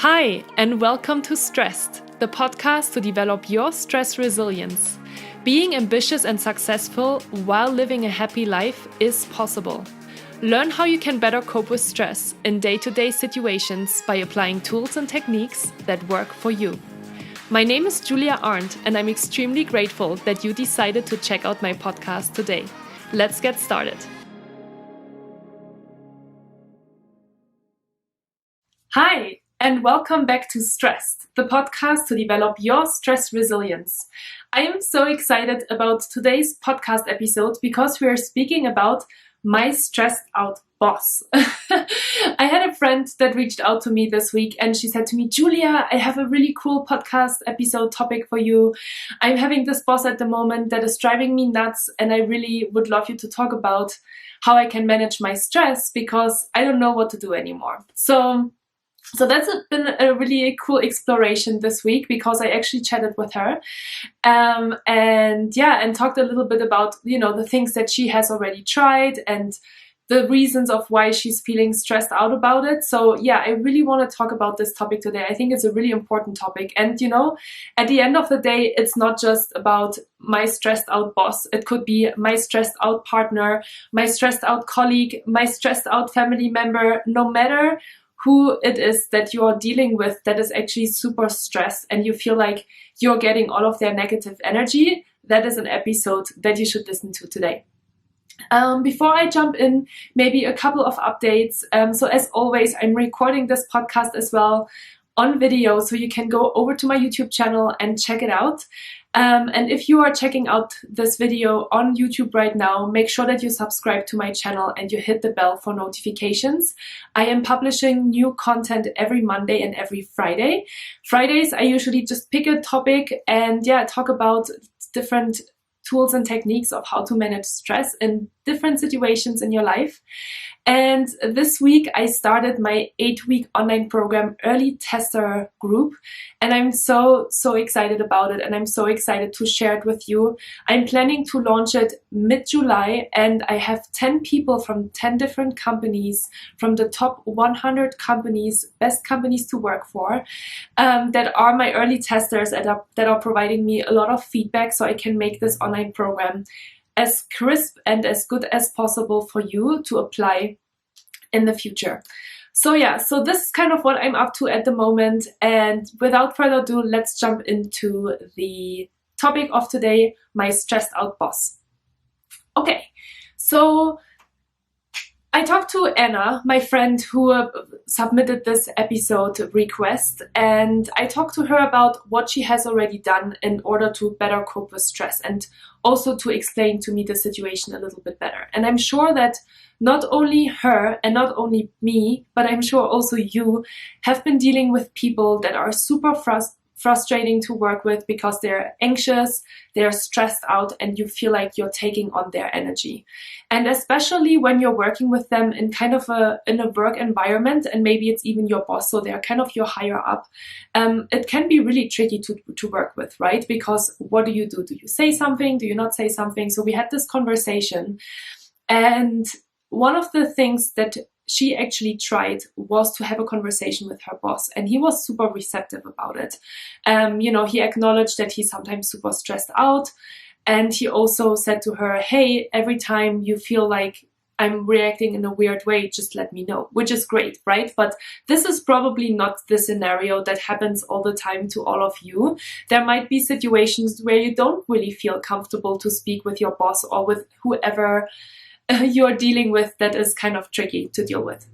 Hi, and welcome to Stressed, the podcast to develop your stress resilience. Being ambitious and successful while living a happy life is possible. Learn how you can better cope with stress in day-to-day situations by applying tools and techniques that work for you. My name is Julia Arndt, and I'm extremely grateful that you decided to check out my podcast today. Let's get started. Hi, and welcome back to Stressed, the podcast to develop your stress resilience. I am so excited about today's podcast episode because we are speaking about my stressed out boss. I had a friend that reached out to me this week and she said to me, Julia, I have a really cool podcast episode topic for you. I'm having this boss at the moment that is driving me nuts, and I really would love you to talk about how I can manage my stress because I don't know what to do anymore. So that's been a really cool exploration this week because I actually chatted with her and talked a little bit about, the things that she has already tried and the reasons of why she's feeling stressed out about it. So yeah, I really want to talk about this topic today. I think it's a really important topic. And at the end of the day, it's not just about my stressed out boss. It could be my stressed out partner, my stressed out colleague, my stressed out family member, no matter who it is that you are dealing with that is actually super stressed and you feel like you're getting all of their negative energy. That is an episode that you should listen to today. Before I jump in, maybe a couple of updates. So as always, I'm recording this podcast as well on video, so you can go over to my YouTube channel and check it out. And if you are checking out this video on YouTube right now, make sure that you subscribe to my channel and you hit the bell for notifications. I am publishing new content every Monday and every Friday. Fridays, I usually just pick a topic and talk about different tools and techniques of how to manage stress in different situations in your life. And this week I started my 8-week online program Early Tester Group, and I'm so excited about it, and I'm so excited to share it with you. I'm planning to launch it mid-July, and I have 10 people from 10 different companies, from the top 100 companies, best companies to work for, that are my early testers that are providing me a lot of feedback so I can make this online program as crisp and as good as possible for you to apply in the future. So this is kind of what I'm up to at the moment. And without further ado, let's jump into the topic of today, my stressed out boss. Okay, so I talked to Anna, my friend who submitted this episode request, and I talked to her about what she has already done in order to better cope with stress and also to explain to me the situation a little bit better. And I'm sure that not only her and not only me, but I'm sure also you have been dealing with people that are super frustrating to work with because they're anxious, they're stressed out, and you feel like you're taking on their energy. And especially when you're working with them in kind of in a work environment, and maybe it's even your boss, so they're kind of your higher up, it can be really tricky to work with, right? Because what do you do? Do you say something? Do you not say something? So we had this conversation, and one of the things that she actually tried was to have a conversation with her boss, and he was super receptive about it. He acknowledged that he's sometimes super stressed out, and he also said to her, hey, every time you feel like I'm reacting in a weird way, just let me know, which is great, right? But this is probably not the scenario that happens all the time to all of you. There might be situations where you don't really feel comfortable to speak with your boss or with whoever you're dealing with that is kind of tricky to deal with.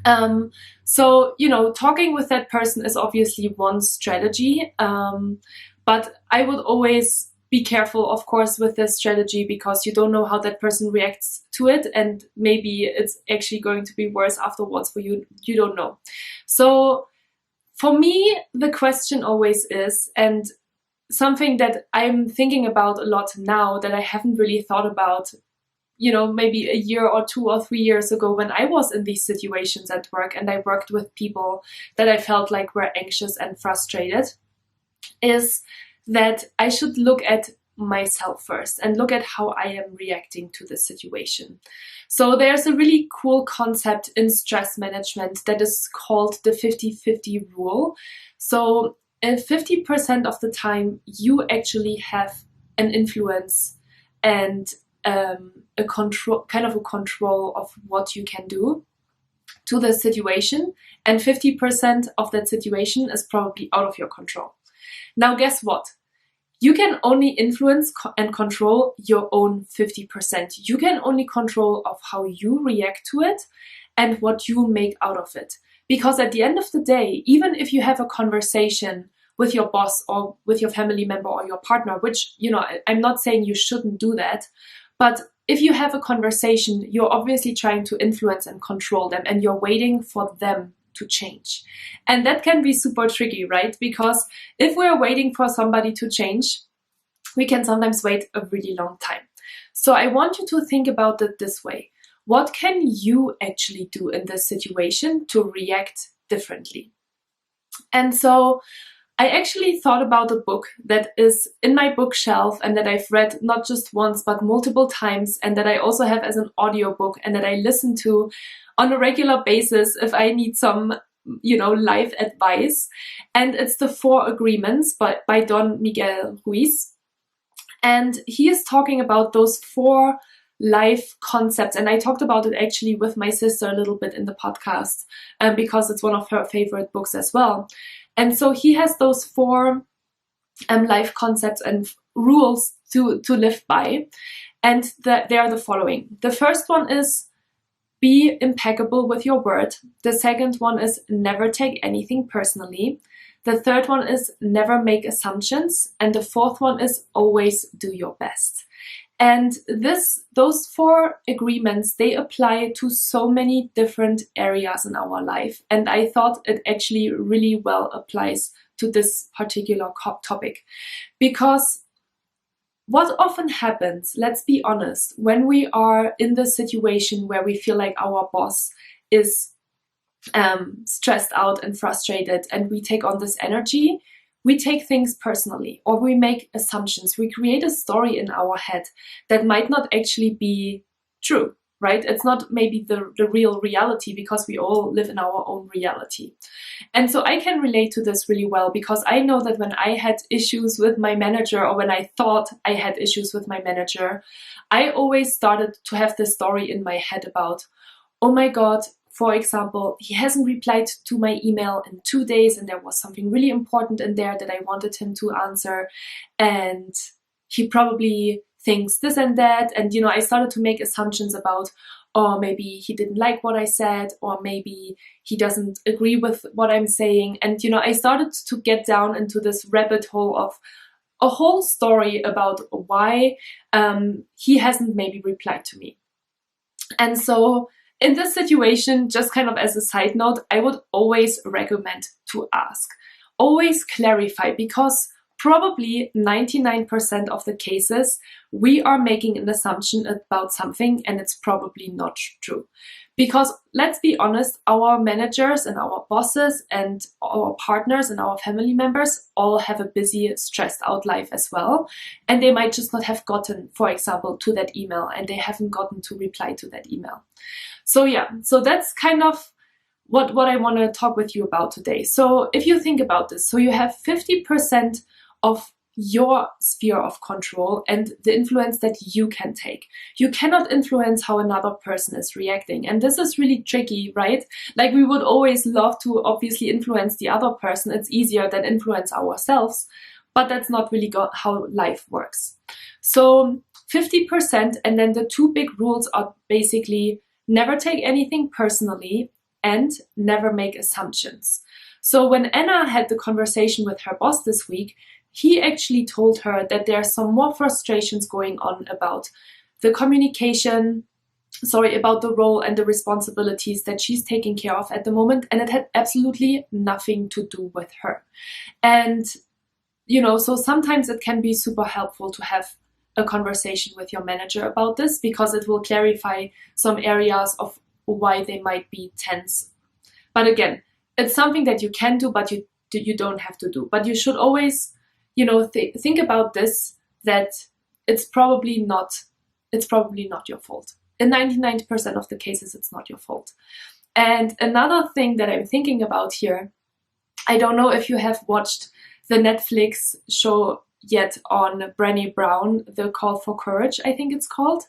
Talking with that person is obviously one strategy, but I would always be careful, of course, with this strategy because you don't know how that person reacts to it, and maybe it's actually going to be worse afterwards for you. You don't know. So for me, the question always is, and something that I'm thinking about a lot now that I haven't really thought about maybe a year or 2 or 3 years ago when I was in these situations at work and I worked with people that I felt like were anxious and frustrated, is that I should look at myself first and look at how I am reacting to the situation. So there's a really cool concept in stress management that is called the 50-50 rule. So 50% of the time you actually have an influence and a control of what you can do to the situation, and 50% of that situation is probably out of your control. Now guess what? You can only influence and control your own 50%. You can only control of how you react to it and what you make out of it. Because at the end of the day, even if you have a conversation with your boss or with your family member or your partner, which, I'm not saying you shouldn't do that, but if you have a conversation, you're obviously trying to influence and control them, and you're waiting for them to change. And that can be super tricky, right? Because if we're waiting for somebody to change, we can sometimes wait a really long time. So I want you to think about it this way. What can you actually do in this situation to react differently? And so I actually thought about a book that is in my bookshelf and that I've read not just once but multiple times, and that I also have as an audiobook and that I listen to on a regular basis if I need some, life advice. And it's The 4 Agreements by Don Miguel Ruiz. And he is talking about those 4 life concepts. And I talked about it actually with my sister a little bit in the podcast because it's one of her favorite books as well. And so he has those 4 life concepts and rules to live by. And they are the following. The first one is be impeccable with your word. The second one is never take anything personally. The third one is never make assumptions. And the fourth one is always do your best. And those 4 agreements, they apply to so many different areas in our life. And I thought it actually really well applies to this particular topic. Because what often happens, let's be honest, when we are in the situation where we feel like our boss is stressed out and frustrated and we take on this energy, we take things personally, or we make assumptions. We create a story in our head that might not actually be true, right? It's not maybe the real reality, because we all live in our own reality. And so I can relate to this really well, because I know that when I had issues with my manager, or when I thought I had issues with my manager, I always started to have this story in my head about, oh my God, for example, he hasn't replied to my email in 2 days, and there was something really important in there that I wanted him to answer, and he probably thinks this and that. And, I started to make assumptions about, or maybe he didn't like what I said, or maybe he doesn't agree with what I'm saying. And, I started to get down into this rabbit hole of a whole story about why he hasn't maybe replied to me. And so in this situation, just kind of as a side note, I would always recommend to ask. Always clarify, because probably 99% of the cases, we are making an assumption about something and it's probably not true. Because let's be honest, our managers and our bosses and our partners and our family members all have a busy, stressed out life as well. And they might just not have gotten, for example, to that email, and they haven't gotten to reply to that email. So that's kind of what I want to talk with you about today. So if you think about this, so you have 50% of your sphere of control and the influence that you can take. You cannot influence how another person is reacting. And this is really tricky, right? Like, we would always love to obviously influence the other person. It's easier than influence ourselves, but that's not really how life works. So 50%, and then the 2 big rules are basically never take anything personally and never make assumptions. So when Anna had the conversation with her boss this week, he actually told her that there are some more frustrations going on about the communication, about the role and the responsibilities that she's taking care of at the moment, and it had absolutely nothing to do with her. And, so sometimes it can be super helpful to have a conversation with your manager about this, because it will clarify some areas of why they might be tense. But again, it's something that you can do, but you don't have to do. But you should always, think about this that it's probably not your fault. In 99% of the cases, it's not your fault. And another thing that I'm thinking about here, I don't know if you have watched the Netflix show yet on Brené Brown, The Call for Courage, I think it's called.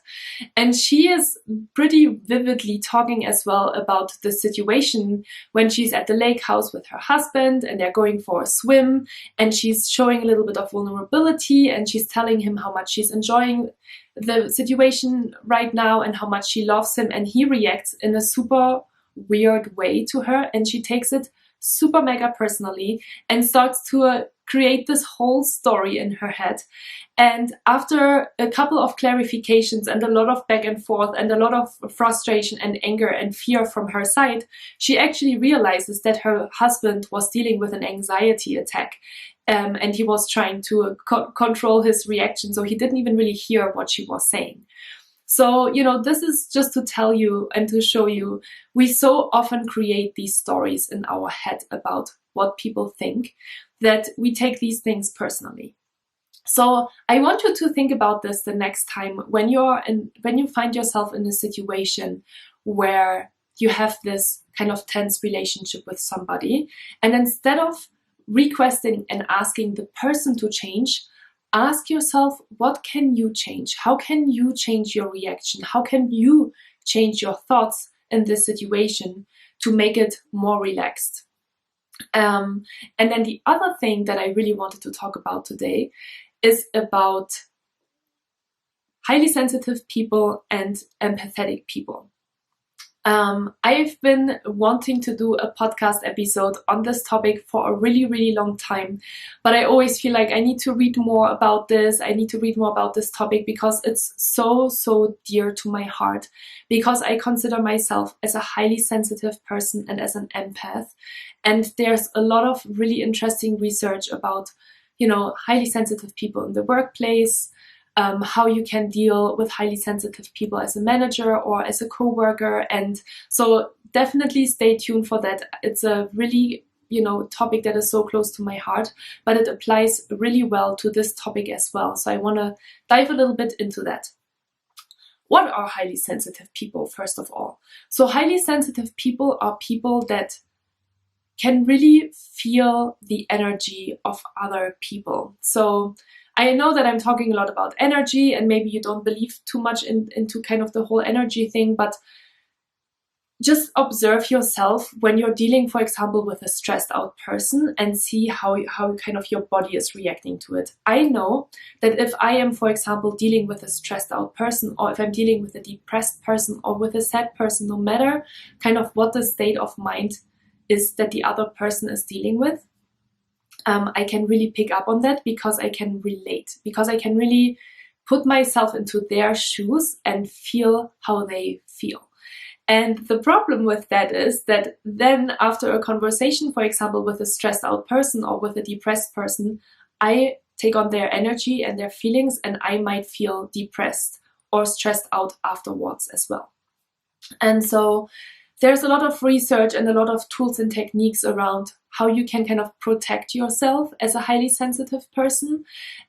And she is pretty vividly talking as well about the situation when she's at the lake house with her husband and they're going for a swim, and she's showing a little bit of vulnerability, and she's telling him how much she's enjoying the situation right now and how much she loves him, and he reacts in a super weird way to her, and she takes it super mega personally and starts to create this whole story in her head. And after a couple of clarifications and a lot of back and forth and a lot of frustration and anger and fear from her side, she actually realizes that her husband was dealing with an anxiety attack. And he was trying to control his reaction, so he didn't even really hear what she was saying. So, this is just to tell you and to show you, we so often create these stories in our head about what people think that we take these things personally. So I want you to think about this the next time when you find yourself in a situation where you have this kind of tense relationship with somebody, and instead of requesting and asking the person to change, ask yourself, what can you change? How can you change your reaction? How can you change your thoughts in this situation to make it more relaxed? And then the other thing that I really wanted to talk about today is about highly sensitive people and empathetic people. I've been wanting to do a podcast episode on this topic for a really, really long time, but I always feel like I need to read more about this. I need to read more about this topic because it's so, so dear to my heart, because I consider myself as a highly sensitive person and as an empath. And there's a lot of really interesting research about, highly sensitive people in the workplace, how you can deal with highly sensitive people as a manager or as a coworker. And so definitely stay tuned for that. It's a really, topic that is so close to my heart, but it applies really well to this topic as well. So I want to dive a little bit into that. What are highly sensitive people, first of all? So highly sensitive people are people that can really feel the energy of other people. So I know that I'm talking a lot about energy, and maybe you don't believe too much into kind of the whole energy thing, but just observe yourself when you're dealing, for example, with a stressed out person, and see how kind of your body is reacting to it. I know that if I am, for example, dealing with a stressed out person, or if I'm dealing with a depressed person or with a sad person, no matter kind of what the state of mind is that the other person is dealing with, I can really pick up on that because I can relate, because I can really put myself into their shoes and feel how they feel. And the problem with that is that then after a conversation, for example, with a stressed out person or with a depressed person, I take on their energy and their feelings, and I might feel depressed or stressed out afterwards as well. And so there's a lot of research and a lot of tools and techniques around how you can kind of protect yourself as a highly sensitive person,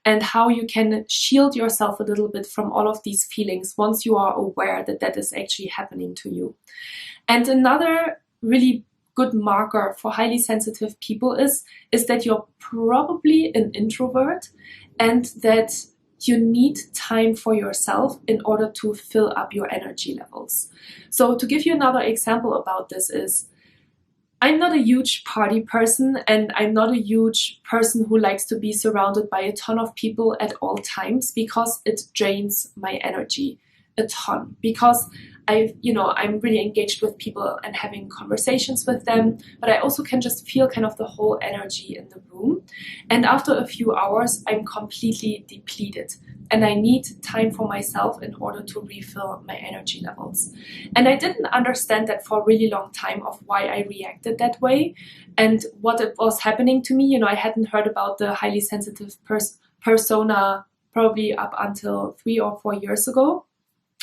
and how you can shield yourself a little bit from all of these feelings once you are aware that that is actually happening to you. And another really good marker for highly sensitive people is that you're probably an introvert, and that you need time for yourself in order to fill up your energy levels. So to give you another example about this is, I'm not a huge party person, and I'm not a huge person who likes to be surrounded by a ton of people at all times, because it drains my energy a ton, because I'm really engaged with people and having conversations with them, but I also can just feel kind of the whole energy in the room. And after a few hours, I'm completely depleted, and I need time for myself in order to refill my energy levels. And I didn't understand that for a really long time of why I reacted that way and what it was happening to me. I hadn't heard about the highly sensitive persona probably up until 3 or 4 years ago,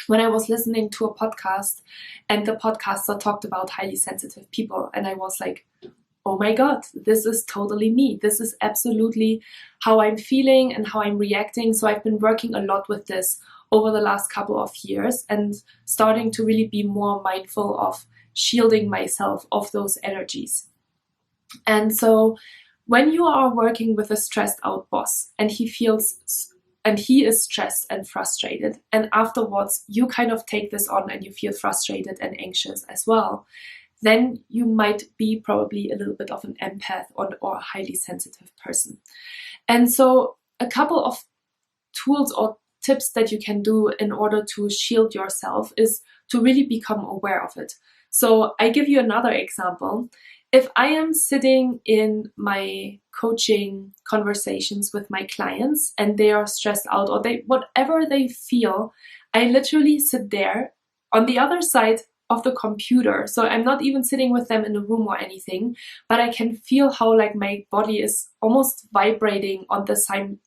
when I was listening to a podcast, and the podcaster talked about highly sensitive people, and I was like, oh my God, this is totally me. This is absolutely how I'm feeling and how I'm reacting. So I've been working a lot with this over the last couple of years and starting to really be more mindful of shielding myself of those energies. And so when you are working with a stressed out boss and he is stressed and frustrated, and afterwards you kind of take this on and you feel frustrated and anxious as well, then you might be probably a little bit of an empath or a highly sensitive person. And so a couple of tools or tips that you can do in order to shield yourself is to really become aware of it. So I give you another example. If I am sitting in my coaching conversations with my clients and they are stressed out or whatever they feel, I literally sit there on the other side of the computer. So I'm not even sitting with them in a room or anything, but I can feel how like my body is almost vibrating on the same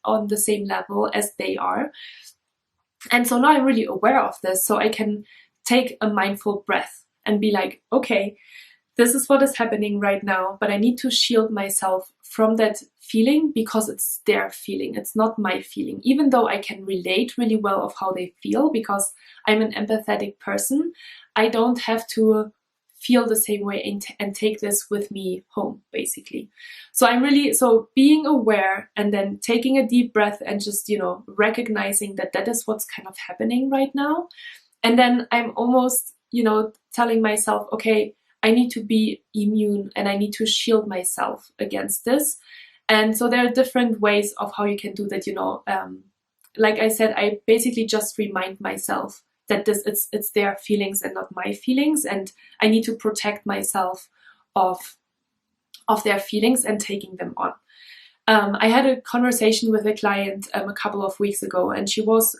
level as they are. And so now I'm really aware of this, so I can take a mindful breath and be like, okay, this is what is happening right now, but I need to shield myself from that feeling because it's their feeling. It's not my feeling. Even though I can relate really well of how they feel because I'm an empathetic person, I don't have to feel the same way and take this with me home, basically. So being aware and then taking a deep breath and just, recognizing that is what's kind of happening right now. And then I'm almost, telling myself, okay, I need to be immune and I need to shield myself against this. And so there are different ways of how you can do that, like I said, I basically just remind myself that it's their feelings and not my feelings, and I need to protect myself of their feelings and taking them on. I had a conversation with a client a couple of weeks ago, and she was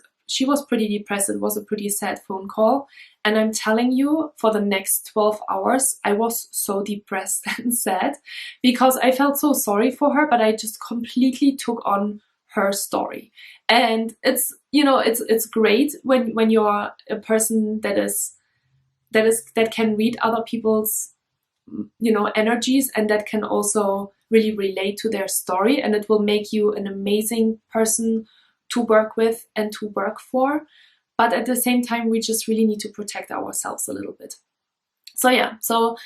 pretty depressed. It was a pretty sad phone call. And I'm telling you, for the next 12 hours, I was so depressed and sad because I felt so sorry for her, but I just completely took on her story. And it's great when you're a person that can read other people's, energies, and that can also really relate to their story, and it will make you an amazing person to work with and to work for. But at the same time, we just really need to protect ourselves a little bit. So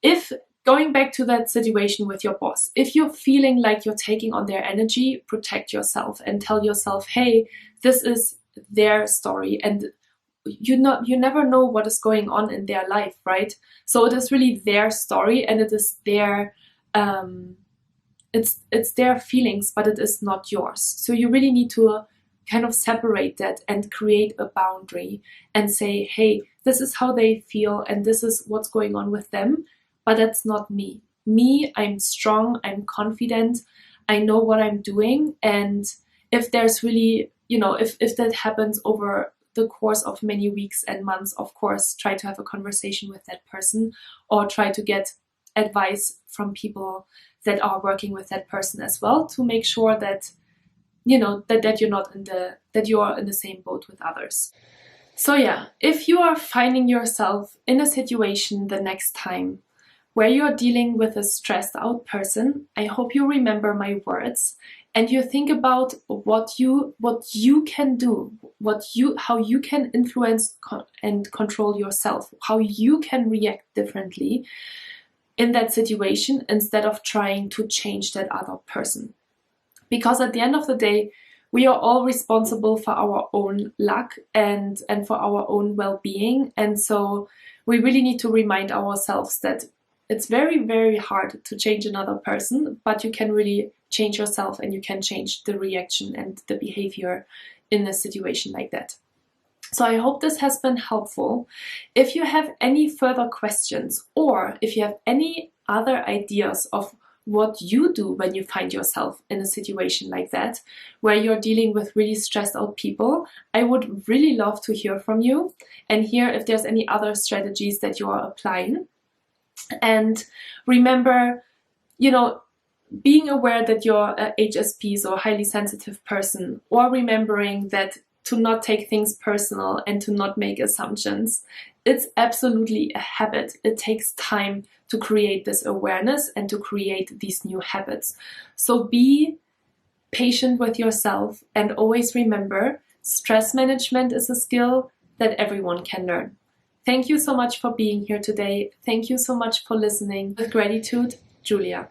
if going back to that situation with your boss, if you're feeling like you're taking on their energy, protect yourself and tell yourself, hey, this is their story, and you never know what is going on in their life, right? So it is really their story, and it is their it's their feelings, but it is not yours. So you really need to kind of separate that and create a boundary and say, hey, this is how they feel and this is what's going on with them, but that's not me. I'm strong, I'm confident, I know what I'm doing. And if there's really, if that happens over the course of many weeks and months, of course, try to have a conversation with that person or try to get advice from people that are working with that person as well, to make sure that that you're not that you are in the same boat with others. So if you are finding yourself in a situation the next time where you are dealing with a stressed out person, I hope you remember my words and you think about what you can do, how you can influence and control yourself, how you can react differently in that situation instead of trying to change that other person. Because at the end of the day, we are all responsible for our own luck and for our own well-being. And so we really need to remind ourselves that it's very, very hard to change another person, but you can really change yourself and you can change the reaction and the behavior in a situation like that. So I hope this has been helpful. If you have any further questions or if you have any other ideas of what you do when you find yourself in a situation like that, where you're dealing with really stressed out people, I would really love to hear from you and hear if there's any other strategies that you are applying. And remember, being aware that you're a HSP, so a highly sensitive person, or remembering that to not take things personal and to not make assumptions It's absolutely a habit. It takes time to create this awareness and to create these new habits. So be patient with yourself and always remember, stress management is a skill that everyone can learn. Thank you so much for being here today. Thank you so much for listening. With gratitude, Julia.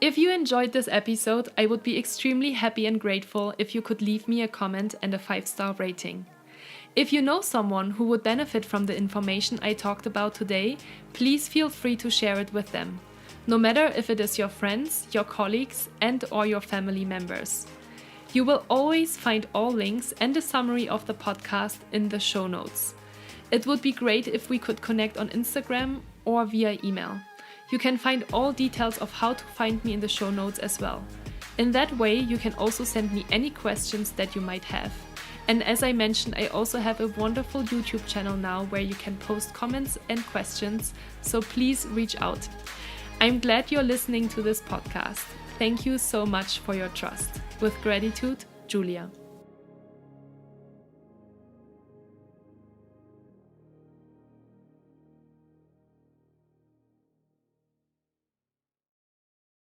If you enjoyed this episode, I would be extremely happy and grateful if you could leave me a comment and a 5-star rating. If you know someone who would benefit from the information I talked about today, please feel free to share it with them, no matter if it is your friends, your colleagues, and/or your family members. You will always find all links and a summary of the podcast in the show notes. It would be great if we could connect on Instagram or via email. You can find all details of how to find me in the show notes as well. In that way, you can also send me any questions that you might have. And as I mentioned, I also have a wonderful YouTube channel now where you can post comments and questions, so please reach out. I'm glad you're listening to this podcast. Thank you so much for your trust. With gratitude, Julia.